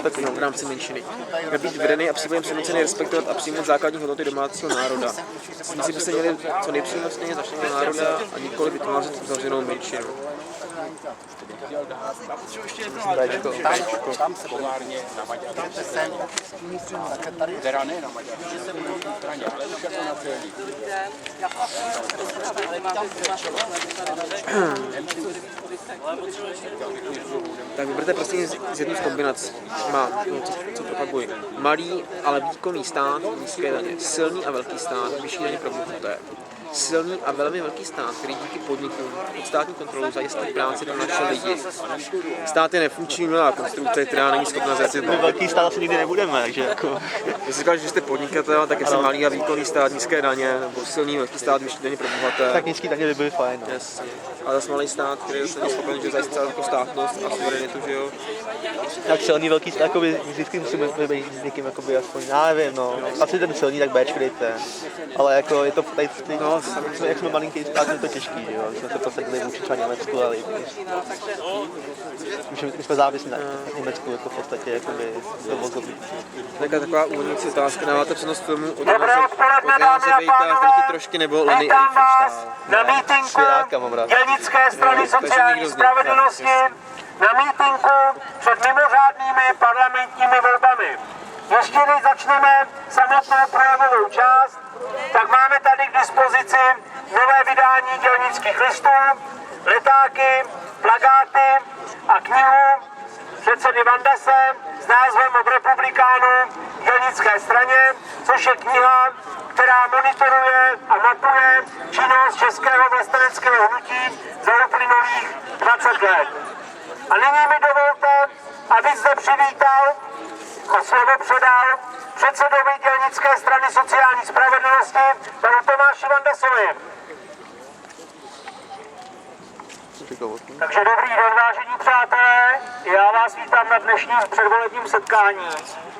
tak v rámci menšiny. Měl být vedený a příběhem přenucený respektovat a přijmout základní hodnoty domácího národa. Cizinci by se měli co nejpřímostněji začlenit národa a nikoli vytvářet uzavřenou menšinu. Tam se polárně na Maďarsku. Teda ne na Maďarsku, ale už jako na celý. Tak vyberte prosím z jednu z kombinací. Má, co propaguji. Malý, ale výkonný stát, nízké daně. Silný a velký stát, vyšší daně pro bohaté. Silný a velmi velký stát, který díky podnikům pod státní kontrolu zajistí práci pro naše lidi. Stát je nefunkční nová konstrukce, která není schopna zajistit. My velký stát asi nikdy nebudeme, takže jako... Když si říkáš, že jste podnikatel, tak jestli malý a výkonný stát, nízké daně, nebo silný velký stát, vyšší daně pro bohaté. Tak nízký daně by byly fajn. No. Jasně. Ale zase malý stát, který se není schopen zajistit celou státnost a suverenitu, že jo? Tak silný velký stát, jakoby, vždycky musíme být s někým, jakoby, aspoň, já nevím, no. Asi ten silný, tak Bčko dejte. Ale jako je to tady, No, jak jsme malinký stát, je to těžký, že jo. Jsme se posadili vůči třeba Německu, ale my jsme závislí na Německu, jako v podstatě, jakoby, dovozový. Taková úvodní otázka, dáváte přednost filmu od Jana Bejka, Zdenky Trošky nebo Leny Riefenstahl? Na mítinku Svěráka mám rád. Dělnické strany sociální spravedlnosti, na mítinku před mimořádnými parlamentními volbami. Ještě než začneme samotnou projevovou část, tak máme tady k dispozici nové vydání dělnických listů, letáky, plakáty a knihu předsedy Vandase s názvem Od republikánů dělnické straně, což je kniha, která monitoruje a mapuje činnost českého vlasteneckého hnutí za uplynulých 20 let. A nyní mi dovolte, abych zde přivítal a slovo předal předsedovi dělnické strany sociální spravedlnosti, panu Tomáši Vandasovi. Takže dobrý den, vážení přátelé, já vás vítám na dnešním předvolebním setkání.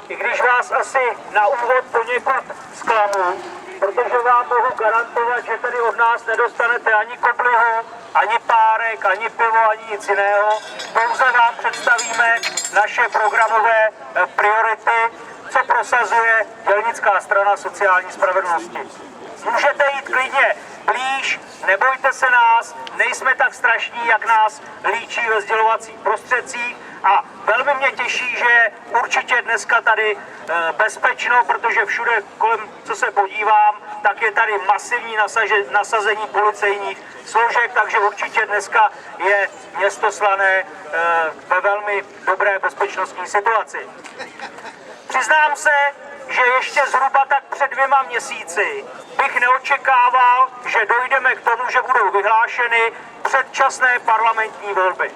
I když vás asi na úvod poněkud zklamu, protože vám mohu garantovat, že tady od nás nedostanete ani koblihu, ani párek, ani pivo, ani nic jiného. Pouze vám představíme naše programové priority, co prosazuje dělnická strana sociální spravedlnosti. Můžete jít klidně blíž, nebojte se nás, nejsme tak strašní, jak nás líčí ve sdělovacích prostředcích a velmi mě těší, že určitě dneska tady bezpečno, protože všude kolem, co se podívám, tak je tady masivní nasazení policejních složek, takže určitě dneska je město Slané ve velmi dobré bezpečnostní situaci. Přiznám se, že ještě zhruba tak před 2 měsíci bych neočekával, že dojdeme k tomu, že budou vyhlášeny předčasné parlamentní volby.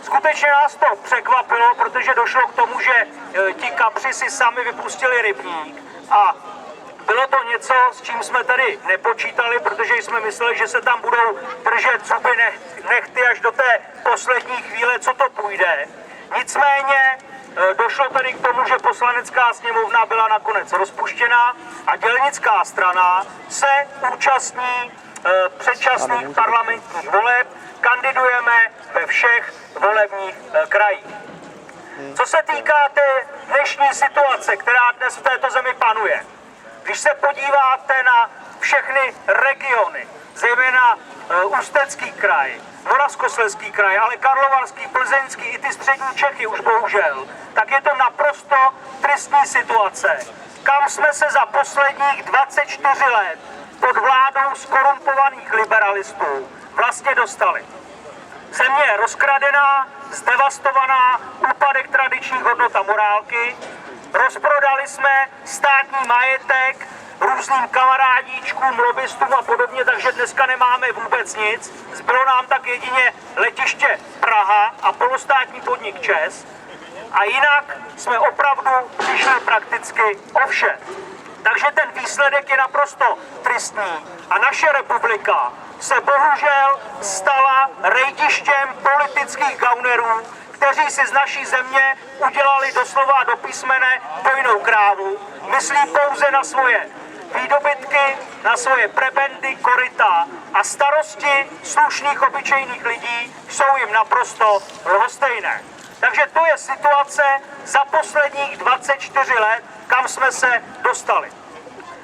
Skutečně nás to překvapilo, protože došlo k tomu, že ti kapři si sami vypustili rybník a bylo to něco, s čím jsme tady nepočítali, protože jsme mysleli, že se tam budou držet zuby nehty až do té poslední chvíle, co to půjde. Nicméně došlo tady k tomu, že poslanecká sněmovna byla nakonec rozpuštěna a dělnická strana se účastní předčasných parlamentních voleb. Kandidujeme ve všech volebních krajích. Co se týká té dnešní situace, která dnes v této zemi panuje, když se podíváte na všechny regiony, zejména Ústecký kraj, Moravskoslezský kraj, ale Karlovarský, Plzeňský i ty střední Čechy už bohužel, tak je to naprosto tristní situace. Kam jsme se za posledních 24 let pod vládou zkorumpovaných liberalistů vlastně dostali. Země je rozkradená, zdevastovaná, úpadek tradičních hodnot a morálky, rozprodali jsme státní majetek různým kamarádíčkům, lobbystům a podobně, takže dneska nemáme vůbec nic. Zbylo nám tak jedině letiště Praha a polostátní podnik ČEZ. A jinak jsme opravdu přišli prakticky o vše. Takže ten výsledek je naprosto tristní. A naše republika se bohužel stala rejdištěm politických gaunerů, kteří si z naší země udělali doslova a do písmene dojnou krávu, myslí pouze na svoje výdobytky, na svoje prebendy, koryta a starosti slušných obyčejných lidí jsou jim naprosto lhostejné. Takže to je situace za posledních 24 let, kam jsme se dostali.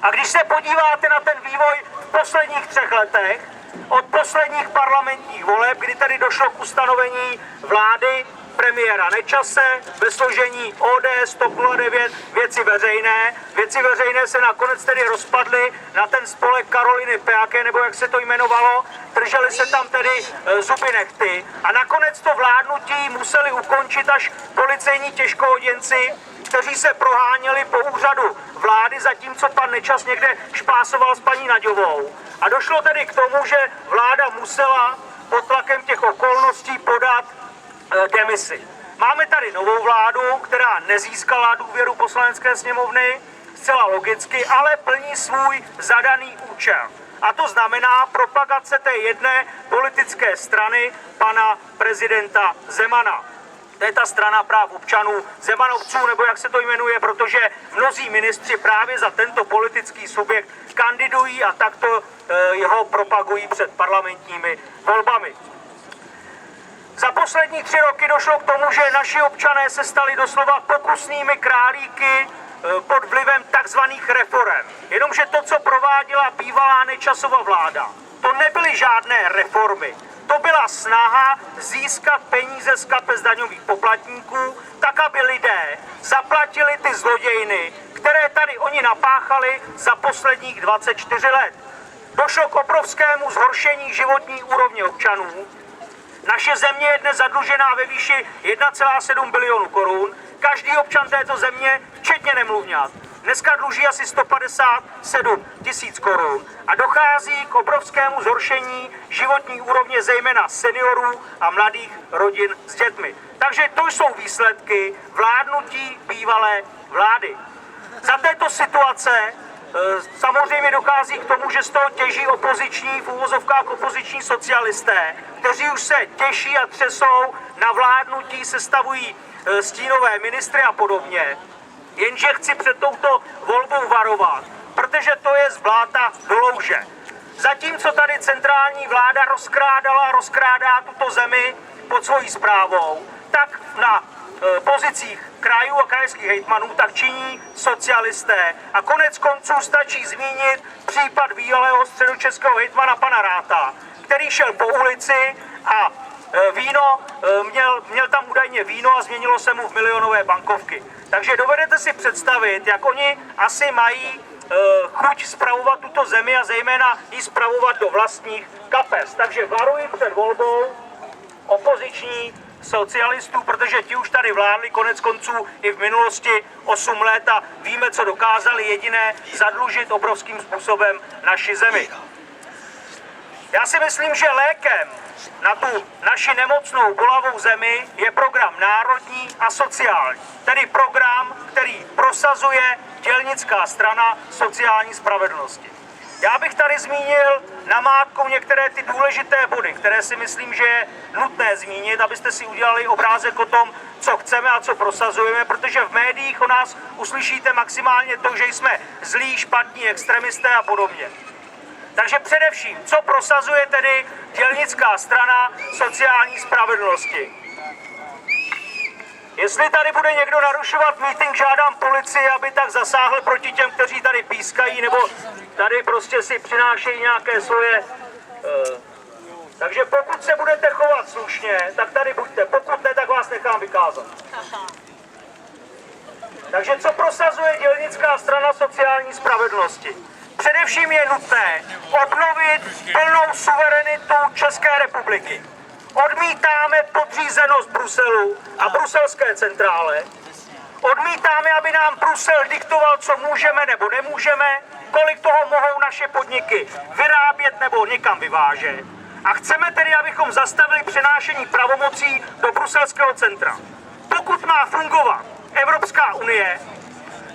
A když se podíváte na ten vývoj v posledních 3 letech, od posledních parlamentních voleb, kdy tady došlo k ustanovení vlády premiéra Nečase ve složení ODS, TOP 09, Věci veřejné. Věci veřejné se nakonec tedy rozpadly na ten spolek Karoliny Peake, nebo jak se to jmenovalo, drželi se tam tedy zuby nehty a nakonec to vládnutí museli ukončit až policejní těžkohoděnci, kteří se proháněli po úřadu vlády, zatímco pan Nečas někde špásoval s paní Naďovou. A došlo tedy k tomu, že vláda musela pod tlakem těch okolností podat demisi. Máme tady novou vládu, která nezískala důvěru Poslanecké sněmovny, zcela logicky, ale plní svůj zadaný účel. A to znamená propagace té jedné politické strany pana prezidenta Zemana. To je ta strana práv občanů, Zemanovců, nebo jak se to jmenuje, protože mnozí ministři právě za tento politický subjekt kandidují a takto jeho propagují před parlamentními volbami. Za poslední 3 roky došlo k tomu, že naši občané se stali doslova pokusnými králíky pod vlivem takzvaných reforem. Jenomže to, co prováděla bývalá Nečasova vláda, to nebyly žádné reformy. To byla snaha získat peníze z kapes daňových poplatníků, tak aby lidé zaplatili ty zlodějiny, které tady oni napáchali za posledních 24 let. Došlo k obrovskému zhoršení životní úrovně občanů. Naše země je dnes zadlužená ve výši 1,7 bilionu korun. Každý občan této země, včetně nemluvňat, dneska dluží asi 157 tisíc korun a dochází k obrovskému zhoršení životní úrovně zejména seniorů a mladých rodin s dětmi. Takže to jsou výsledky vládnutí bývalé vlády. Za této situace samozřejmě dochází k tomu, že z toho těží opoziční, v úvozovkách opoziční socialisté, kteří už se těší a třesou na vládnutí, sestavují stínové ministry a podobně. Jenže chci před touto volbou varovat, protože to je z bláta do louže. Zatímco tady centrální vláda rozkrádá tuto zemi pod svojí správou, tak na pozicích krajů a krajských hejtmanů tak činí socialisté. A konec konců stačí zmínit případ bývalého středočeského hejtmana pana Ráta, který šel po ulici a měl tam údajně víno a změnilo se mu v milionové bankovky. Takže dovedete si představit, jak oni asi mají chuť spravovat tuto zemi a zejména ji spravovat do vlastních kapes. Takže varuji před volbou opoziční socialistů, protože ti už tady vládli konec konců i v minulosti 8 let a víme, co dokázali, jediné zadlužit obrovským způsobem naši zemi. Já si myslím, že lékem na tu naši nemocnou, bolavou zemi je program národní a sociální. Tedy program, který prosazuje dělnická strana sociální spravedlnosti. Já bych tady zmínil namátkou některé ty důležité body, které si myslím, že je nutné zmínit, abyste si udělali obrázek o tom, co chceme a co prosazujeme, protože v médiích o nás uslyšíte maximálně to, že jsme zlí, špatní, extremisté a podobně. Takže především, co prosazuje tedy dělnická strana sociální spravedlnosti? Jestli tady bude někdo narušovat mítink, žádám policii, aby tak zasáhl proti těm, kteří tady pískají, nebo tady prostě si přinášejí nějaké svoje... Takže pokud se budete chovat slušně, tak tady buďte. Pokud ne, tak vás nechám vykázat. Takže co prosazuje dělnická strana sociální spravedlnosti? Především je nutné obnovit plnou suverenitu České republiky. Odmítáme podřízenost Bruselu a bruselské centrále. Odmítáme, aby nám Brusel diktoval, co můžeme nebo nemůžeme, kolik toho mohou naše podniky vyrábět nebo někam vyvážet. A chceme tedy, abychom zastavili přenášení pravomocí do bruselského centra. Pokud má fungovat Evropská unie,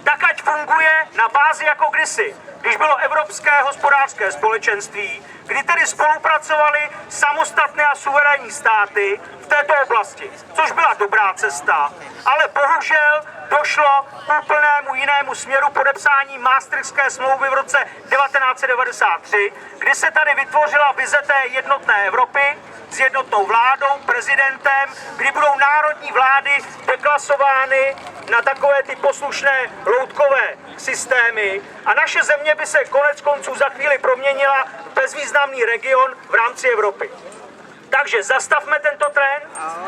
tak ať funguje na bázi jako kdysi. když bylo Evropské hospodářské společenství, kdy tedy spolupracovaly samostatné a suverénní státy v této oblasti, což byla dobrá cesta, ale bohužel došlo k úplnému jinému směru podepsání Maastrichtské smlouvy v roce 1993, kdy se tady vytvořila vize té jednotné Evropy s jednotnou vládou, prezidentem, kdy budou národní vlády deklasovány na takové ty poslušné loutkové systémy a naše země by se konec konců za chvíli proměnila v bezvýznamný region v rámci Evropy. Takže zastavme tento trend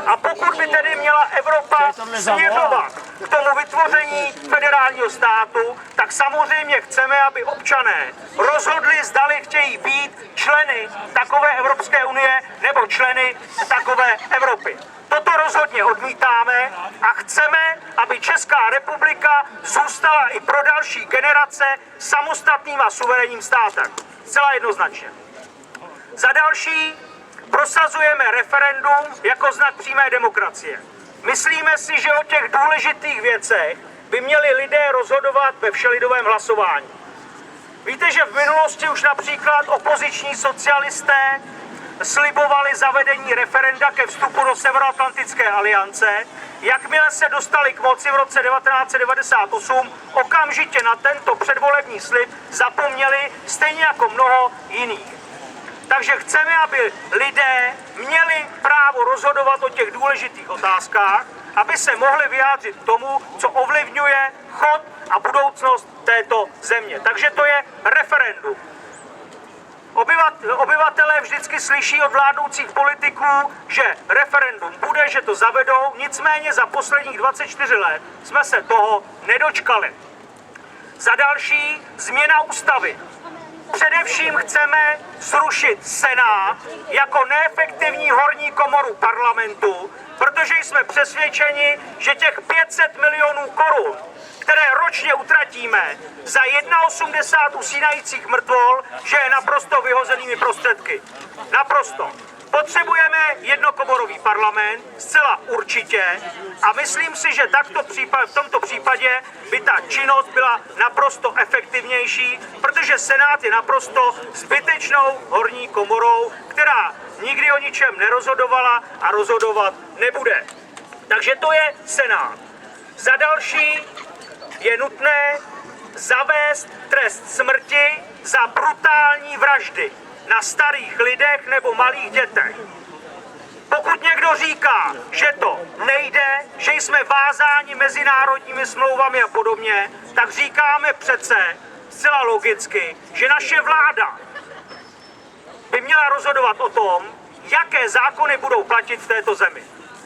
a pokud by tedy měla Evropa směřovat k tomu vytvoření federálního státu, tak samozřejmě chceme, aby občané rozhodli, zdali chtějí být členy takové Evropské unie nebo členy takové Evropy. Toto rozhodně odmítáme a chceme, aby Česká republika zůstala i pro další generace samostatným a suverénním státem. Zcela jednoznačně. Za další, prosazujeme referendum jako znak přímé demokracie. Myslíme si, že o těch důležitých věcech by měli lidé rozhodovat ve všelidovém hlasování. Víte, že v minulosti už například opoziční socialisté slibovali zavedení referenda ke vstupu do Severoatlantické aliance. Jakmile se dostali k moci v roce 1998, okamžitě na tento předvolební slib zapomněli, stejně jako mnoho jiných. Takže chceme, aby lidé měli právo rozhodovat o těch důležitých otázkách, aby se mohli vyjádřit k tomu, co ovlivňuje chod a budoucnost této země. Takže to je referendum. Obyvatelé vždycky slyší od vládnoucích politiků, že referendum bude, že to zavedou, nicméně za posledních 24 let jsme se toho nedočkali. Za další, změna ústavy. Především chceme zrušit Senát jako neefektivní horní komoru parlamentu, protože jsme přesvědčeni, že těch 500 milionů korun, které ročně utratíme za 1,80 usínajících mrtvol, že je naprosto vyhozenými prostředky. Naprosto. Potřebujeme jednokomorový parlament, zcela určitě, a myslím si, že v tomto případě by ta činnost byla naprosto efektivnější, protože Senát je naprosto zbytečnou horní komorou, která nikdy o ničem nerozhodovala a rozhodovat nebude. Takže to je Senát. Za další je nutné zavést trest smrti za brutální vraždy na starých lidech nebo malých dětech. Pokud někdo říká, že to nejde, že jsme vázáni mezinárodními smlouvami a podobně, tak říkáme přece zcela logicky, že naše vláda by měla rozhodovat o tom, jaké zákony budou platit v této zemi.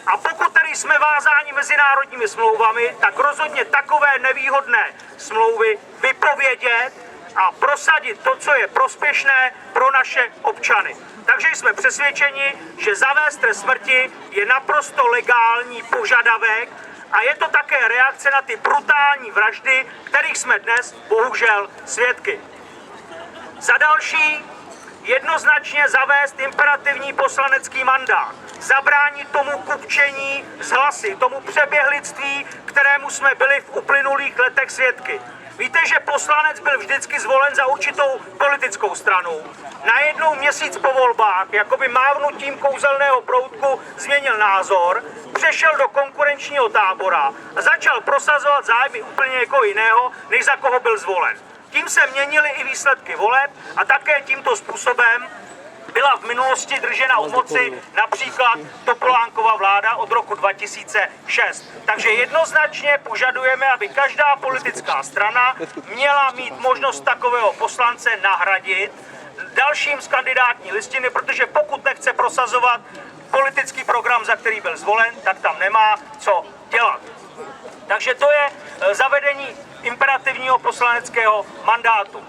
A pokud tady jsme vázáni mezinárodními smlouvami, tak rozhodně takové nevýhodné smlouvy vypovědět a prosadit to, co je prospěšné pro naše občany. Takže jsme přesvědčeni, že zavést trest smrti je naprosto legální požadavek a je to také reakce na ty brutální vraždy, kterých jsme dnes bohužel svědky. Za další, jednoznačně zavést imperativní poslanecký mandát, zabránit tomu kupčení z hlasy, tomu přeběhlictví, kterému jsme byli v uplynulých letech svědky. Víte, že poslanec byl vždycky zvolen za určitou politickou stranu. Najednou měsíc po volbách, jakoby mávnutím kouzelného proutku, změnil názor, přešel do konkurenčního tábora a začal prosazovat zájmy úplně někoho jiného, než za koho byl zvolen. Tím se měnily i výsledky voleb a také tímto způsobem byla v minulosti držena u moci například Topolánkova vláda od roku 2006. Takže jednoznačně požadujeme, aby každá politická strana měla mít možnost takového poslance nahradit dalším z kandidátní listiny, protože pokud nechce prosazovat politický program, za který byl zvolen, tak tam nemá co dělat. Takže to je zavedení imperativního poslaneckého mandátu.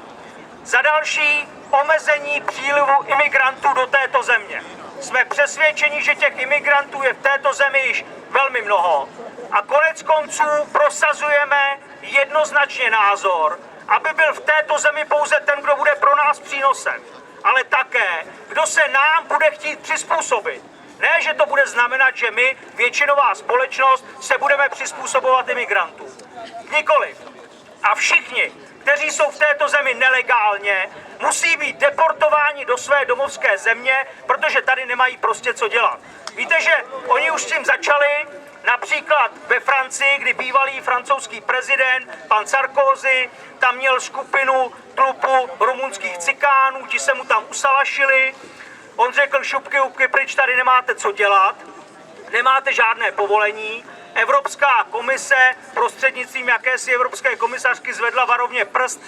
Za další, omezení přílivu imigrantů do této země. Jsme přesvědčeni, že těch imigrantů je v této zemi již velmi mnoho. A konec konců prosazujeme jednoznačně názor, aby byl v této zemi pouze ten, kdo bude pro nás přínosem, ale také, kdo se nám bude chtít přizpůsobit. Ne, že to bude znamenat, že my, většinová společnost, se budeme přizpůsobovat imigrantům. Nikoliv. A všichni, kteří jsou v této zemi nelegálně, musí být deportováni do své domovské země, protože tady nemají prostě co dělat. Víte, že oni už s tím začali, například ve Francii, kdy bývalý francouzský prezident, pan Sarkozy, tam měl skupinu trupu rumunských cikánů, ti se mu tam usalašili. On řekl, šupky, upky, pryč, tady nemáte co dělat, nemáte žádné povolení. Evropská komise prostřednictvím jakési evropské komisařky zvedla varovně prst,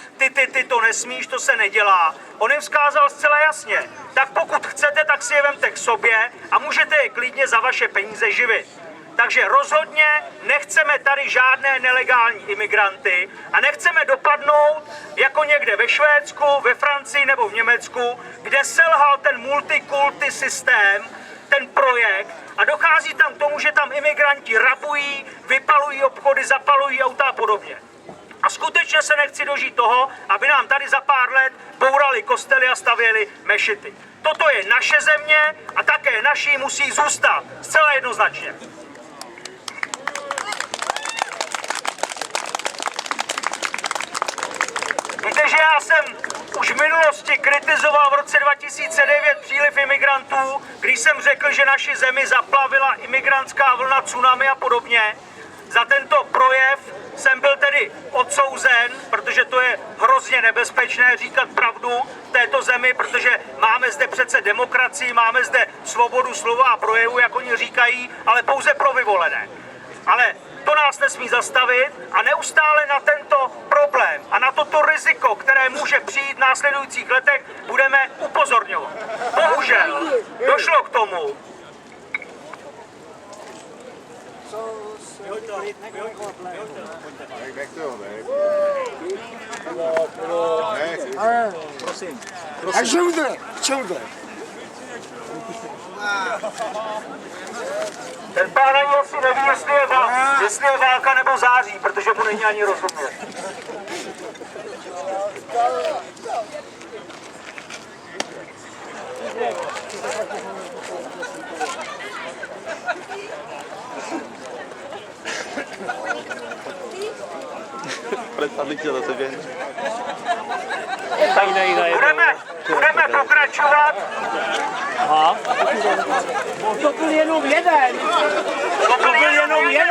ty to nesmíš, to se nedělá. On jim vzkázal zcela jasně, tak pokud chcete, tak si je vemte k sobě a můžete je klidně za vaše peníze živit. Takže rozhodně nechceme tady žádné nelegální imigranty a nechceme dopadnout jako někde ve Švédsku, ve Francii nebo v Německu, kde selhal ten multikulty systém, ten projekt a dochází tam k tomu, že tam imigranti rabují, vypalují obchody, zapalují auta a podobně. A skutečně se nechci dožít toho, aby nám tady za pár let bourali kostely a stavěli mešity. Toto je naše země a také naší musí zůstat. Zcela jednoznačně. Víte, že já jsem už v minulosti kritizoval v roce 2009 příliv imigrantů, když jsem řekl, že naši zemi zaplavila imigrantská vlna, tsunami a podobně. Za tento projev jsem byl tedy odsouzen, protože to je hrozně nebezpečné říkat pravdu v této zemi, protože máme zde přece demokracii, máme zde svobodu slova a projevu, jak oni říkají, ale pouze pro vyvolené. Ale to nás nesmí zastavit a neustále na tento problém a na toto riziko, které může přijít v následujících letech, budeme upozorňovat. Bohužel došlo k tomu, A čemu to je? Čemu to je? ten pán ani asi neví, jestli je válka nebo září, protože mu není ani rozumět. Budeme pokračovat. To byl jenom jeden. To byl jenom jeden.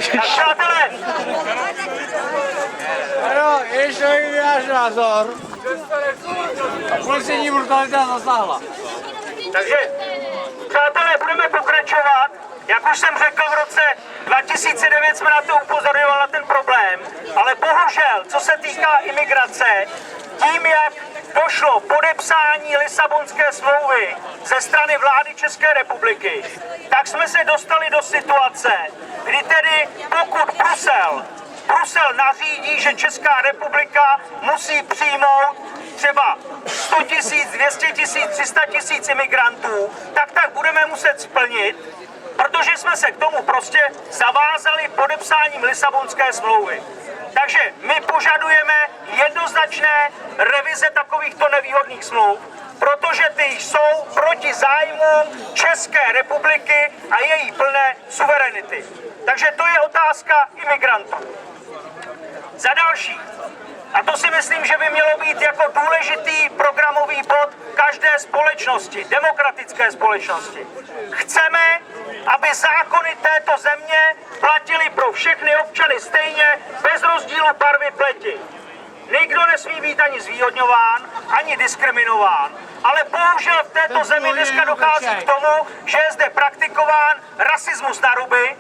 Přátelé, Ano, ještě jiný náš názor. Policejní brutalita zasáhla. takže, přátelé, budeme pokračovat. Jak už jsem řekl, v roce 2009 jsme na to upozorňovali na ten problém, ale bohužel, co se týká imigrace, tím, jak došlo podepsání Lisabonské smlouvy ze strany vlády České republiky, tak jsme se dostali do situace, kdy tedy pokud Brusel nařídí, že Česká republika musí přijmout třeba 100 000, 200 000, 300 000 imigrantů, tak budeme muset splnit, protože jsme se k tomu prostě zavázali podepsáním Lisabonské smlouvy. Takže my požadujeme jednoznačné revize takovýchto nevýhodných smluv, protože ty jsou proti zájmům České republiky a její plné suverenity. Takže to je otázka imigrantů. Za další, a to si myslím, že by mělo být jako důležitý programový bod každé společnosti, demokratické společnosti. Chceme, aby zákony této země platily pro všechny občany stejně, bez rozdílu barvy pleti. Nikdo nesmí být ani zvýhodňován, ani diskriminován, ale bohužel v této zemi dneska dochází k tomu, že je zde praktikován rasismus na ruby,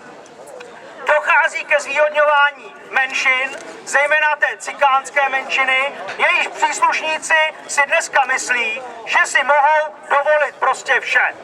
dochází ke zvýhodňování menšin, zejména té cikánské menšiny, jejíž příslušníci si dneska myslí, že si mohou dovolit prostě vše.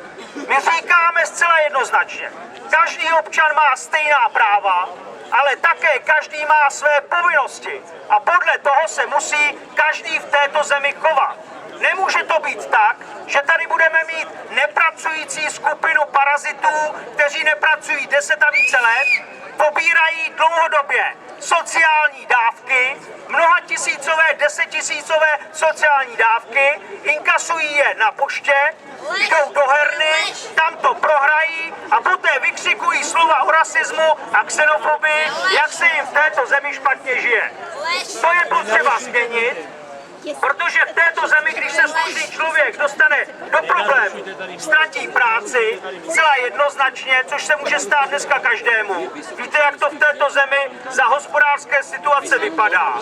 My říkáme zcela jednoznačně, každý občan má stejná práva, ale také každý má své povinnosti a podle toho se musí každý v této zemi chovat. Nemůže to být tak, že tady budeme mít nepracující skupinu parazitů, kteří nepracují 10 a více let, pobírají dlouhodobě sociální dávky, mnohatisícové, desetitisícové sociální dávky, inkasují je na poště, jdou do herny, tam to prohrají a poté vykřikují slova o rasismu a xenofobii, jak se jim v této zemi špatně žije. To je potřeba změnit, protože v této zemi, když se slušný člověk dostane do problémů, ztratí práci, zcela jednoznačně, což se může stát dneska každému. Víte, jak to v této zemi za hospodářské situace vypadá?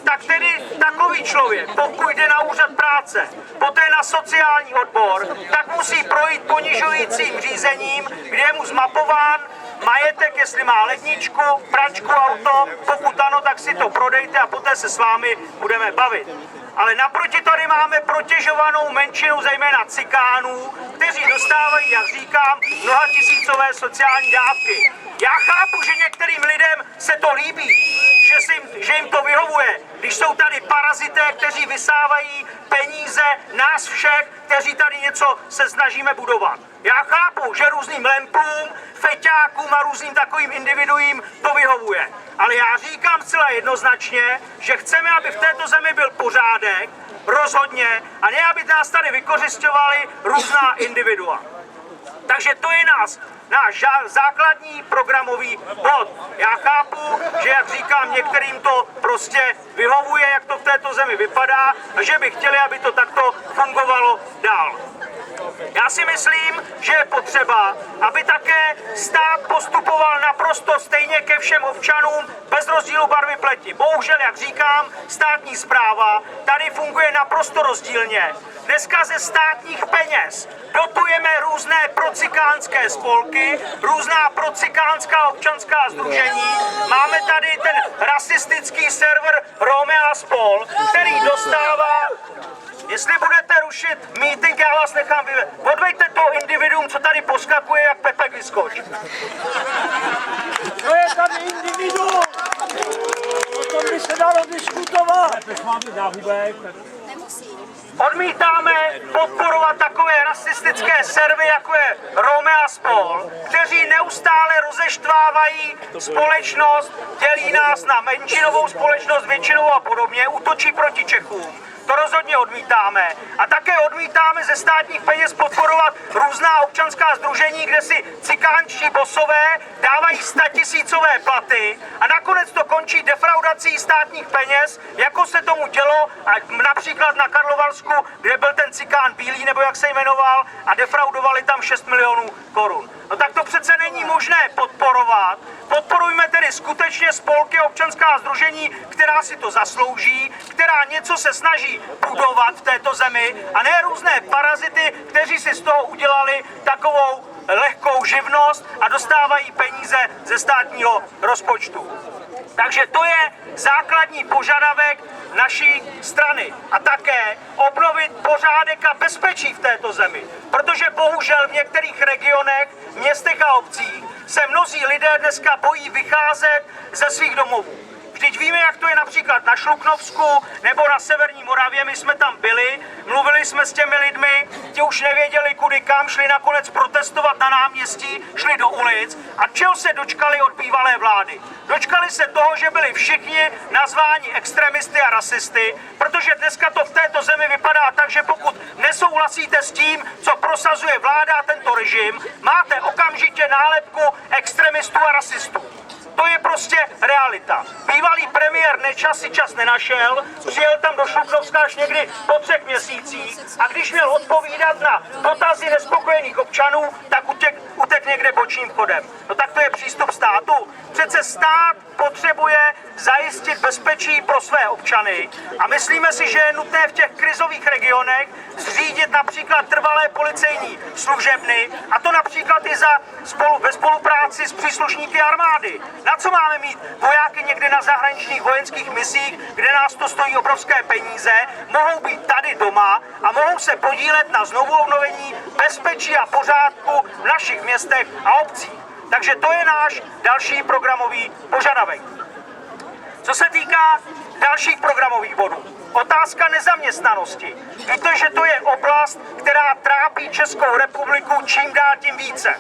Tak tedy takový člověk, pokud jde na úřad práce, poté na sociální odbor, tak musí projít ponižujícím řízením, kde je mu zmapován majetek, jestli má ledničku, pračku, auto, pokud ano, tak si to prodejte a poté se s vámi budeme bavit. Ale naproti tady máme protěžovanou menšinu, zejména cikánů, kteří dostávají, jak říkám, mnohatisícové sociální dávky. Já chápu, že některým lidem se to líbí, že jim to vyhovuje, když jsou tady parazité, kteří vysávají peníze nás všech, kteří tady něco se snažíme budovat. Já chápu, že různým lemplům, feťákům a různým takovým individuím to vyhovuje. Ale já říkám zcela jednoznačně, že chceme, aby v této zemi byl pořádek, rozhodně, a ne, aby nás tady vykořisťovali různá individua. Takže to je náš základní programový bod. Já chápu, že, jak říkám, některým to prostě vyhovuje, jak to v této zemi vypadá, a že by chtěli, aby to takto fungovalo dál. Já si myslím, že je potřeba, aby také stát postupoval naprosto stejně ke všem občanům bez rozdílu barvy pleti. Bohužel, jak říkám, státní správa tady funguje naprosto rozdílně. Dneska ze státních peněz dotujeme různé procikánské spolky, různá procikánská občanská sdružení. Máme tady ten rasistický server Rome a spol, který dostává. Jestli budete rušit meeting, já vás nechám vyvést. Odveďte to individuum, co tady poskakuje, jak Pepek Vyskoč. To je tady individuum. O tom by se dalo diskutovat. Odmítáme podporovat takové rasistické servy, jako je Rome a spol, kteří neustále rozeštvávají společnost, dělí nás na menšinovou společnost, většinovou a podobně, útočí proti Čechům. To rozhodně odmítáme. A také odmítáme ze státních peněz podporovat různá občanská sdružení, kde si cikánští bosové dávají statisícové platy a nakonec to končí defraudací státních peněz, jako se tomu dělo například na Karlovarsku, kde byl ten cikán Bílý, nebo jak se jmenoval, a defraudovali tam 6 milionů korun. No tak to přece není možné podporovat. Podporujme tedy skutečně spolky, občanská sdružení, která si to zaslouží, která něco se snaží budovat v této zemi, a ne různé parazity, kteří si z toho udělali takovou lehkou živnost a dostávají peníze ze státního rozpočtu. Takže to je základní požadavek naší strany. A také obnovit pořádek a bezpečí v této zemi. Protože bohužel v některých regionech, městech a obcích se mnozí lidé dneska bojí vycházet ze svých domovů. Vždyť víme, jak to je například na Šluknovsku nebo na Severní Moravě, my jsme tam byli, mluvili jsme s těmi lidmi, ti už nevěděli kudy kam, šli nakonec protestovat na náměstí, šli do ulic a čeho se dočkali od bývalé vlády? Dočkali se toho, že byli všichni nazváni extremisty a rasisty, protože dneska to v této zemi vypadá tak, že pokud nesouhlasíte s tím, co prosazuje vláda a tento režim, máte okamžitě nálepku extremistů a rasistů. To je prostě realita. Bývalý premiér Nečas si čas nenašel, přijel tam do Šluknovska až někdy po 3 měsících a když měl odpovídat na dotazy nespokojených občanů, tak utek někde bočním chodem. No tak to je přístup státu. Přece stát potřebuje zajistit bezpečí pro své občany a myslíme si, že je nutné v těch krizových regionech zřídit například trvalé policejní služebny, a to například i ve spolupráci s příslušníky armády. Na co máme mít vojáky někde na zahraničních vojenských misích, kde nás to stojí obrovské peníze, mohou být tady doma a mohou se podílet na znovuobnovení bezpečí a pořádku v našich městech a obcích. Takže to je náš další programový požadavek. Co se týká dalších programových bodů, otázka nezaměstnanosti. Víte, že to je oblast, která trápí Českou republiku čím dál tím více.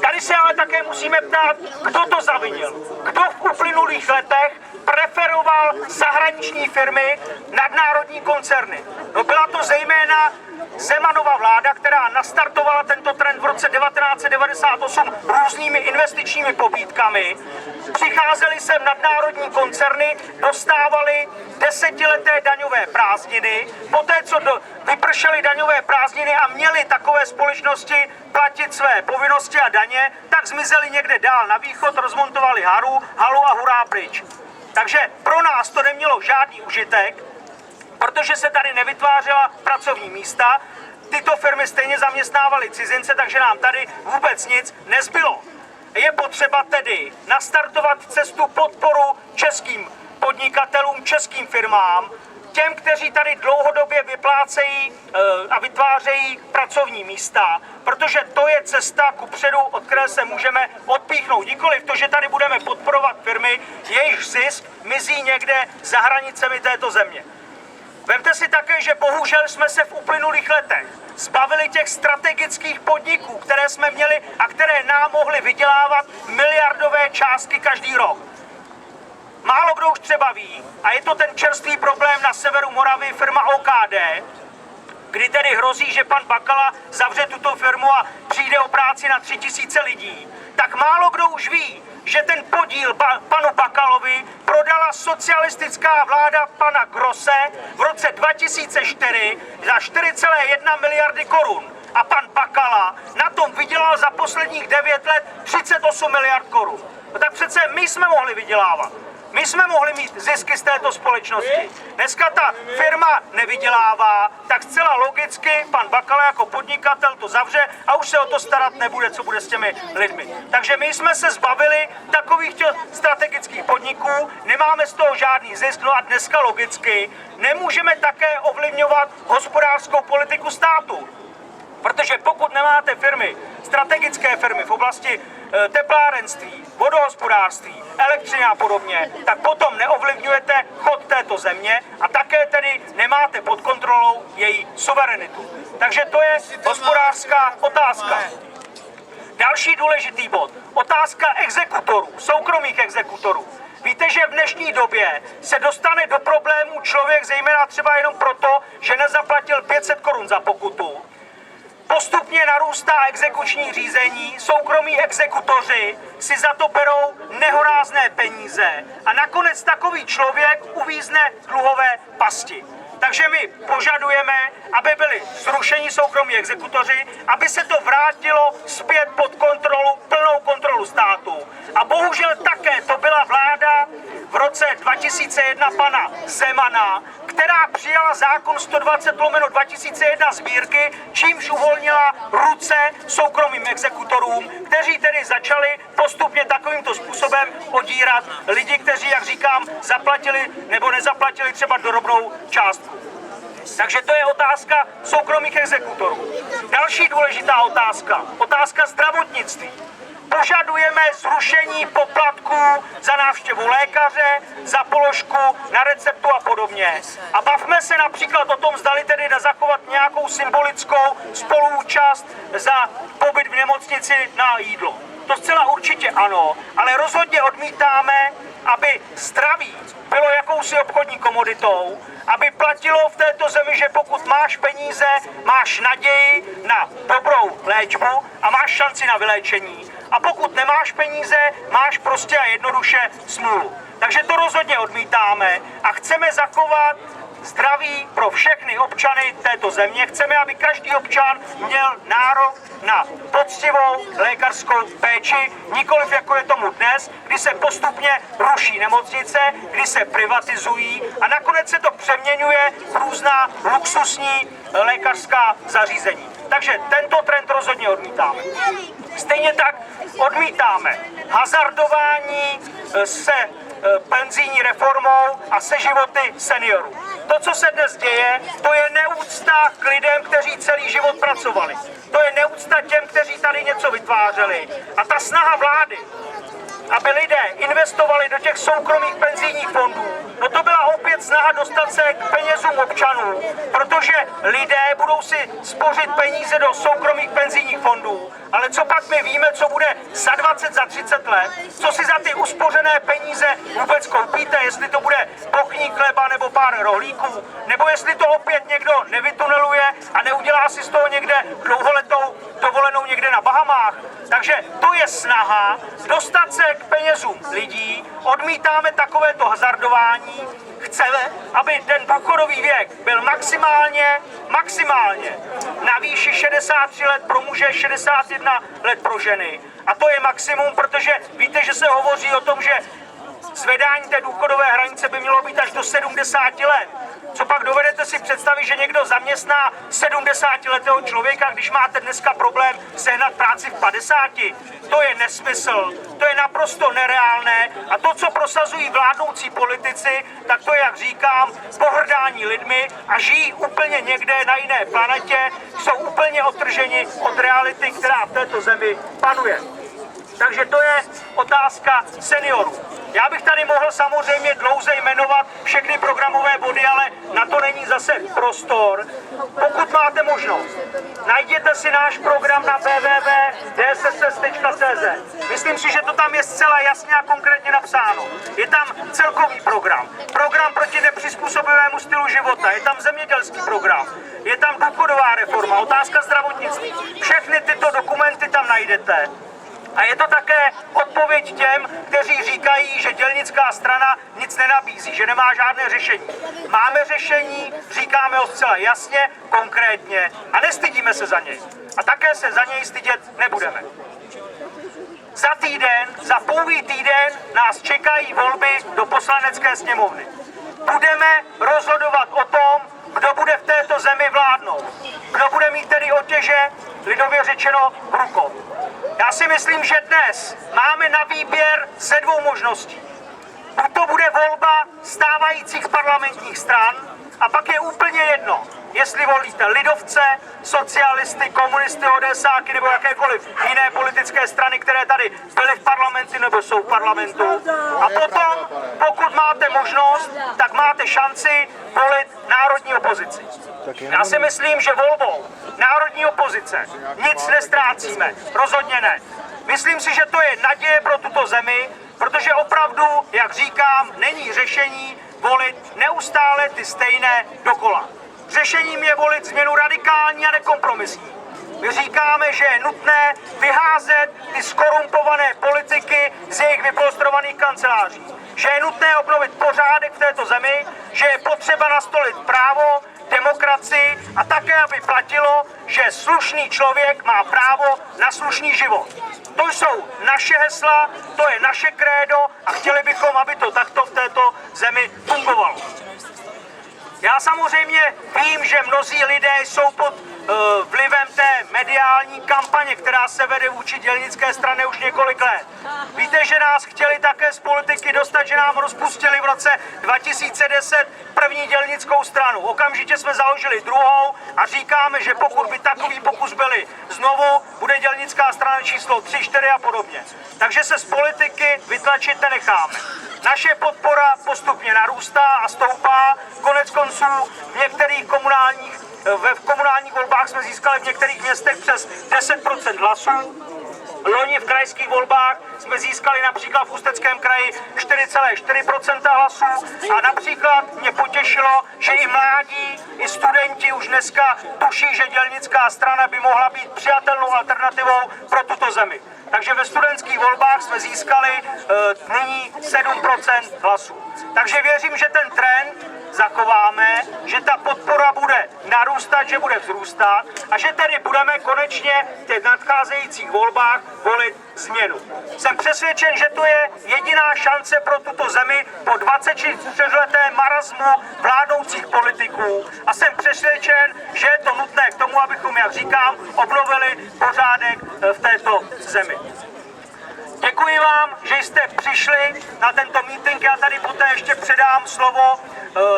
Tady se ale také musíme ptát, kdo to zavinil. Kdo v uplynulých letech preferoval zahraniční firmy, nadnárodní koncerny. No byla to zejména Zemanova vláda, která nastartovala tento trend v roce 1998 různými investičními pobídkami. Přicházely sem nadnárodní koncerny, dostávaly desetileté daňové prázdniny. Poté, co vypršely daňové prázdniny a měly takové společnosti platit své povinnosti a daně, tak zmizely někde dál na východ, rozmontovali halu a hurá pryč. Takže pro nás to nemělo žádný užitek, protože se tady nevytvářela pracovní místa, tyto firmy stejně zaměstnávaly cizince, takže nám tady vůbec nic nezbylo. Je potřeba tedy nastartovat cestu podporu českým podnikatelům, českým firmám, těm, kteří tady dlouhodobě vyplácejí a vytvářejí pracovní místa, protože to je cesta kupředu, od které se můžeme odpíchnout. Nikoliv to, že tady budeme podporovat firmy, jejichž zisk mizí někde za hranicemi této země. Vemte si také, že bohužel jsme se v uplynulých letech zbavili těch strategických podniků, které jsme měli a které nám mohly vydělávat miliardové částky každý rok. Málo kdo už třeba ví, a je to ten čerstvý problém na severu Moravy, firma OKD, kdy tedy hrozí, že pan Bakala zavře tuto firmu a přijde o práci na 3000 lidí, tak málo kdo už ví, že ten podíl panu Bakalovi prodala socialistická vláda pana Grosse v roce 2004 za 4,1 miliardy korun. A pan Bakala na tom vydělal za posledních 9 let 38 miliard korun. No tak přece my jsme mohli vydělávat. My jsme mohli mít zisky z této společnosti. Dneska ta firma nevydělává, tak zcela logicky pan Bakala jako podnikatel to zavře a už se o to starat nebude, co bude s těmi lidmi. Takže my jsme se zbavili takových strategických podniků, nemáme z toho žádný zisk, no a dneska logicky nemůžeme také ovlivňovat hospodářskou politiku státu. Protože pokud nemáte firmy, strategické firmy v oblasti teplárenství, vodohospodářství, elektřiny a podobně, tak potom neovlivňujete chod této země a také tedy nemáte pod kontrolou její suverenitu. Takže to je hospodářská otázka. Další důležitý bod. Otázka exekutorů, soukromých exekutorů. Víte, že v dnešní době se dostane do problémů člověk zejména třeba jenom proto, že nezaplatil 500 korun za pokutu. Postupně narůstá exekuční řízení, soukromí exekutoři si za to berou nehorázné peníze a nakonec takový člověk uvízne v dluhové pasti. Takže my požadujeme, aby byli zrušeni soukromí exekutoři, aby se to vrátilo zpět pod kontrolu, plnou kontrolu státu. A bohužel také to byla vláda v roce 2001 pana Zemana, která přijala zákon 120/2001 sbírky, čímž uvolnila ruce soukromým exekutorům, kteří tedy začali postupně takovýmto způsobem odírat lidi, kteří, jak říkám, zaplatili nebo nezaplatili třeba drobnou částku. Takže to je otázka soukromých exekutorů. Další důležitá otázka zdravotnictví. Požadujeme zrušení poplatků za návštěvu lékaře, za položku na receptu a podobně. A bavme se například o tom, zdali tedy zachovat nějakou symbolickou spoluúčast za pobyt v nemocnici na jídlo. To zcela určitě ano, ale rozhodně odmítáme, aby zdraví bylo jakousi obchodní komoditou, aby platilo v této zemi, že pokud máš peníze, máš naději na dobrou léčbu a máš šanci na vyléčení. A pokud nemáš peníze, máš prostě a jednoduše smůlu. Takže to rozhodně odmítáme a chceme zachovat zdraví pro všechny občany této země. Chceme, aby každý občan měl nárok na poctivou lékařskou péči, nikoliv jako je tomu dnes, kdy se postupně ruší nemocnice, kdy se privatizují a nakonec se to přeměňuje v různá luxusní lékařská zařízení. Takže tento trend rozhodně odmítáme. Stejně tak odmítáme hazardování se penzijní reformou a se životy seniorů. To, co se dnes děje, to je neúcta k lidem, kteří celý život pracovali. To je neúcta těm, kteří tady něco vytvářeli. A ta snaha vlády aby lidé investovali do těch soukromých penzijních fondů, no to byla opět snaha dostat se k penězům občanů, protože lidé budou si spořit peníze do soukromých penzijních fondů, ale co pak my víme, co bude za 20, za 30 let, co si za ty uspořené peníze vůbec koupíte, jestli to bude bochník chleba nebo pár rohlíků, nebo jestli to opět někdo nevytuneluje a neudělá si z toho někde dlouholetou dovolenou někde na Bahamách. Takže to je snaha dostat se k penězům lidí, odmítáme takovéto hazardování, chceme, aby ten důchodový věk byl maximálně na výši 63 let pro muže, 61 let pro ženy. A to je maximum, protože víte, že se hovoří o tom, že zvedání té důchodové hranice by mělo být až do 70 let. Co pak dovedete si představit, že někdo zaměstná 70letého člověka, když máte dneska problém sehnat práci v 50? To je nesmysl, to je naprosto nereálné a to, co prosazují vládnoucí politici, tak to je, jak říkám, pohrdání lidmi a žijí úplně někde na jiné planetě, jsou úplně odtrženi od reality, která v této zemi panuje. Takže to je otázka seniorů. Já bych tady mohl samozřejmě dlouze jmenovat všechny programové body, ale na to není zase prostor. Pokud máte možnost, najděte si náš program na www.dsss.cz. Myslím si, že to tam je zcela jasně a konkrétně napsáno. Je tam celkový program, program proti nepřizpůsobivému stylu života, je tam zemědělský program, je tam důchodová reforma, otázka zdravotnictví. Všechny tyto dokumenty tam najdete. A je to také odpověď těm, kteří říkají, že dělnická strana nic nenabízí, že nemá žádné řešení. Máme řešení, říkáme ho zcela jasně, konkrétně a nestydíme se za něj. A také se za něj stydět nebudeme. Za pouhý týden nás čekají volby do Poslanecké sněmovny. Budeme rozhodovat o tom, kdo bude v této zemi vládnout. Kdo bude mít tedy otěže, lidově řečeno, v rukou. Já si myslím, že dnes máme na výběr ze dvou možností. Buď to bude volba stávajících parlamentních stran a pak je úplně jedno, jestli volíte lidovce, socialisty, komunisty, ODSáky nebo jakékoliv jiné politické strany, které tady byly v parlamentu nebo jsou v parlamentu. A potom, pokud máte možnost, tak máte šanci volit národní opozici. Já si myslím, že volbou národní opozice nic nestrácíme, rozhodně ne. Myslím si, že to je naděje pro tuto zemi, protože opravdu, jak říkám, není řešení volit neustále ty stejné dokola. Řešením je volit změnu radikální a nekompromisní. My říkáme, že je nutné vyházet ty skorumpované politiky z jejich vypolstrovaných kanceláří. Že je nutné obnovit pořádek v této zemi, že je potřeba nastolit právo, demokracii a také, aby platilo, že slušný člověk má právo na slušný život. To jsou naše hesla, to je naše krédo a chtěli bychom, aby to takto v této zemi fungovalo. Já samozřejmě vím, že mnozí lidé jsou pod vlivem té mediální kampaně, která se vede vůči dělnické straně už několik let. Víte, že nás chtěli také z politiky dostat, že nám rozpustili v roce 2010 první dělnickou stranu. Okamžitě jsme založili druhou a říkáme, že pokud by takový pokus byli znovu, bude dělnická strana číslo 3, 4 a podobně. Takže se z politiky vytlačit nenecháme. Naše podpora postupně narůstá a stoupá. Konec konců v některých komunálních volbách jsme získali v některých městech přes 10% hlasů. Loni v krajských volbách jsme získali například v Ústeckém kraji 4,4% hlasů a například mě potěšilo, že i mládí, i studenti už dneska tuší, že dělnická strana by mohla být přijatelnou alternativou pro tuto zemi. Takže ve studentských volbách jsme získali nyní 7% hlasů. Takže věřím, že ten trend zachováme, že ta podpora bude narůstat, že bude vzrůstat a že tedy budeme konečně v těch nadcházejících volbách volit změnu. Jsem přesvědčen, že to je jediná šance pro tuto zemi po 24letém marazmu vládnoucích politiků a jsem přesvědčen, že je to nutné k tomu, abychom, jak říkám, obnovili pořádek v této zemi. Děkuji. Děkuji vám, že jste přišli na tento mítink. Já tady poté ještě předám slovo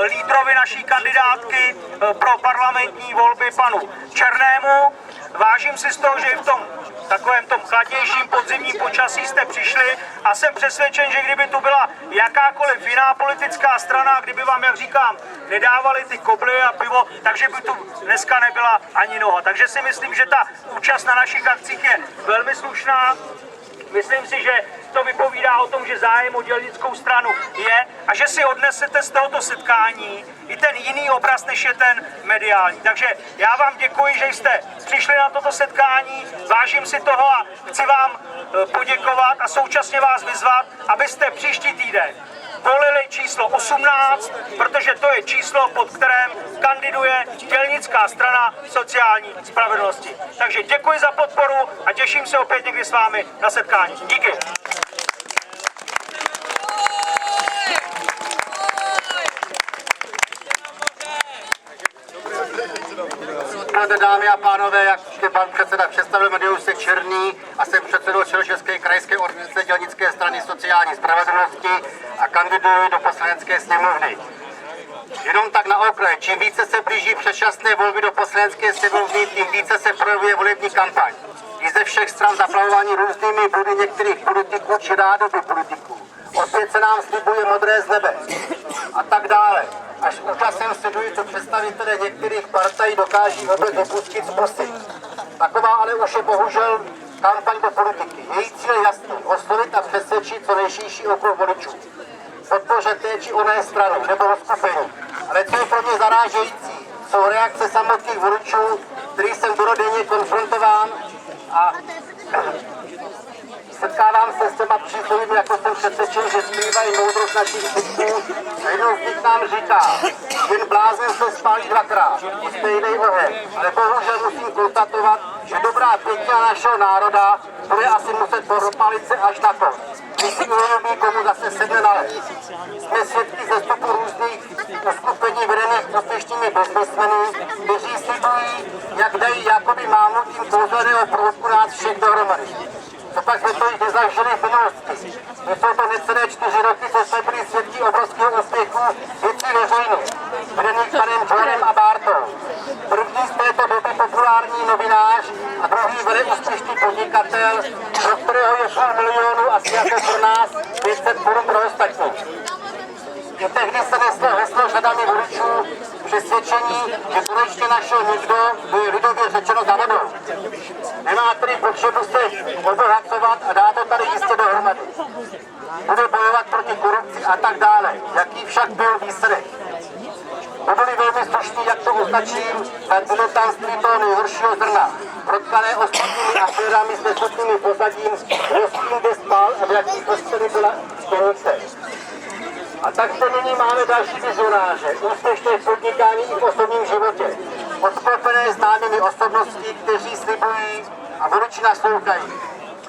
lídrovi naší kandidátky pro parlamentní volby panu Černému. Vážím si z toho, že i v tom takovém tom chladnějším podzimním počasí jste přišli a jsem přesvědčen, že kdyby tu byla jakákoliv jiná politická strana, kdyby vám, jak říkám, nedávali ty kobly a pivo, takže by tu dneska nebyla ani noha. Takže si myslím, že ta účast na našich akcích je velmi slušná. Myslím si, že to vypovídá o tom, že zájem o dělnickou stranu je a že si odnesete z tohoto setkání i ten jiný obraz, než je ten mediální. Takže já vám děkuji, že jste přišli na toto setkání, vážím si toho a chci vám poděkovat a současně vás vyzvat, abyste příští týden volili číslo 18, protože to je číslo, pod kterém kandiduje dělnická strana sociální spravedlnosti. Takže děkuji za podporu a těším se opět někdy s vámi na setkání. Díky. Dámy a pánové, jak pan předseda představil, jmenuji se Černý a jsem předsedou Středočeské krajské organizace dělnické strany sociální spravedlnosti a kandiduji do poslanecké sněmovny. Jenom tak na okraj, čím více se blíží předčasné volby do poslanecké sněmovny, tím více se projevuje volební kampaň. I ze všech stran zaplavování různými body některých politiků či rádoby politiků. Opět se nám slibuje modré z nebe a tak dále. Až účasem sledují, co představitelé některých partají dokáží vůbec dopustit zprosit. Taková ale už je bohužel kampaň do politiky. Její cíl je jasný, oslovit a přesvědčit co nejširší okruh voličů. Podpoře té či oné strany nebo rozkupení. Ale co je pro mě zarážející, jsou reakce samotných voličů, který jsem denodenně konfrontován a setkávám se s těma příslovými, jako jsem přesvědčen, že skrývají moudrost našich předků. A jednou z nich nám říká, jen blázen se spálí dvakrát, stejný oheň. Ale bohužel musím konstatovat, že dobrá pětina našeho národa bude asi muset propálit se až na konc. Když si uvědomí, komu zase sedne na let. Jsme svědky zestupu různých uskupení vedených úspěšnými biznesmeny, kteří slibují, jak dají jakoby mávnutím kouzelného proutku nás všech dohromady. To pak jsme to již nezažili v minulosti. Jsou to necelé 4 roky, co jsme byli svědky obrovského úspěchu věcí veřejných, vedených panem Jonem a Bártou. První z této doby populární novinář a druhý velice úspěšný podnikatel, pro kterého je 500 000 asi jako pro nás 500 korun pro ostatní. I tehdy se neslo heslo řadami voličů přesvědčení, že konečně našel někdo, kdo je lidově řečeno za vodou. Nemá tedy potřebu se obohacovat a dá to tady jistě dohromady. Bude bojovat proti korupci a tak dále. Jaký však byl výsledek? Budu-li velmi slušný, jak to označím, tak bylo tamství toho nejhoršího zrna. Protkané ostatními aférami s nesmutnými pozadím, kdo s tím kde spal a v jakých prostředí byla stanice. A tak to nyní máme další vizionáře, úspěšné v podnikání i v osobním životě. Odklopené známými osobností, kteří slibují a voliči naslouchají.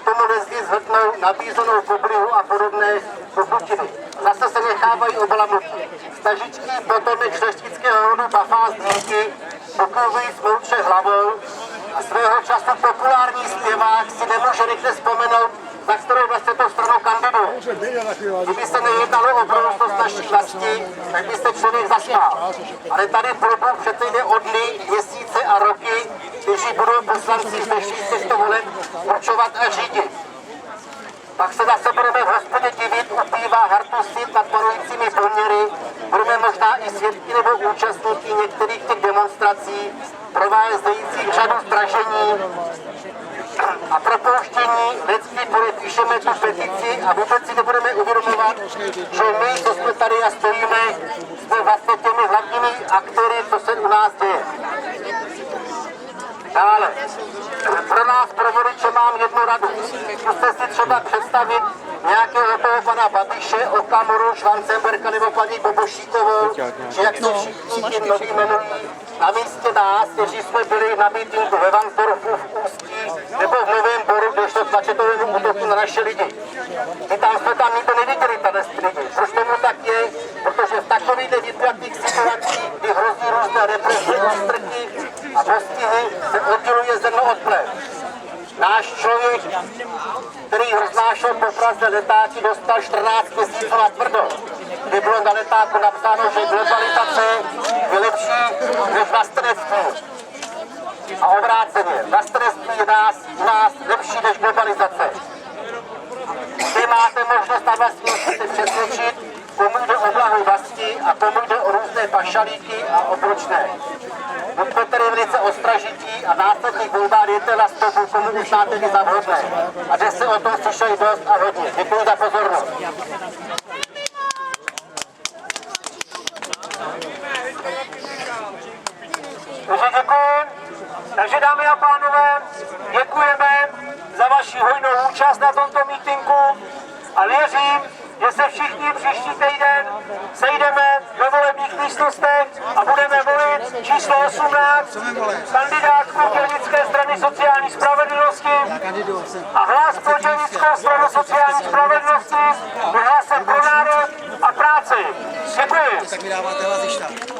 K tomu nezdy zhrtnou nabízenou koblihu a podobné poputiny. Zase se nechávají obalamuti. Stažičký potomek šlechtického rodu Bafá z Dýnky poklubují smouče hlavou a svého času populární zpěvák si nemůže rychle vzpomenout, za kterou vlastně to stranu kandiduje. Kdyby se nejednalo o budoucnost naší vlasti, tak by se člověk zasmál. Ale tady v klubu přece jde o dny, měsíce a roky, kteří budou poslanci z těchto voleb určovat a řídit. Pak se zase budeme v hospodě divit u piva Hartusy nad panujícími poměry, budeme možná i svědky nebo účastníky některých těch demonstrací, provázejících řadu zdražení a propouštění. Vždycky podepíšeme tu petici a vůbec si nebudeme uvědomovat, že my, co jsme tady a stojíme, jsme vlastně těmi hlavními aktéry, co se u nás děje. Dále, pro nás, pro voliče, mám jednu radu. Zkuste si třeba představit nějakého toho pana Babiše, Okamuru, Schwarzenberga nebo paní Bobošíkovou, že jak se všichni tím noví jmenují, na místě nás, kteří jsme byli na mítinku ve Vansdorfu v Ústí nebo v Novém Boru, kde šlo k mačetovému útoku na naše lidi. My tam jsme tam nikdo neviděli, tady lidi. Proč tomu tak je? Protože v takových vypjatých situacích, kdy hrozí různé represe, ostrky a postihy, se odděluje zrno od plev. Náš člověk, který roznášel po Praze letáky, dostal 14 měsíců na tvrdo, kdy bylo na letáku napsáno, že globalizace je lepší než vlastenectví. A obráceně, vlastenectví je u nás lepší než globalizace. Vy máte možnost na vlastní se přesvědčit, komu jde o blahu vlasti a komu jde o různé pašalíky a obručné. Buďte tedy velice ostražití a následných volbách dejte na stopu, komu uznáte vy za vhodné. A že se o tom slyšeli dost a hodně. Děkuji za pozornost. Děkuji. Takže dámy a pánové, děkujeme za vaši hojnou účast na tomto mítinku a věřím, že se všichni příští týden sejdeme ve volebních místnostech a budeme volit číslo 18, kandidátku Dělnické strany sociální spravedlnosti a hlas pro Dělnickou stranu sociální spravedlnosti je hlasem pro národ a práci. Děkuji.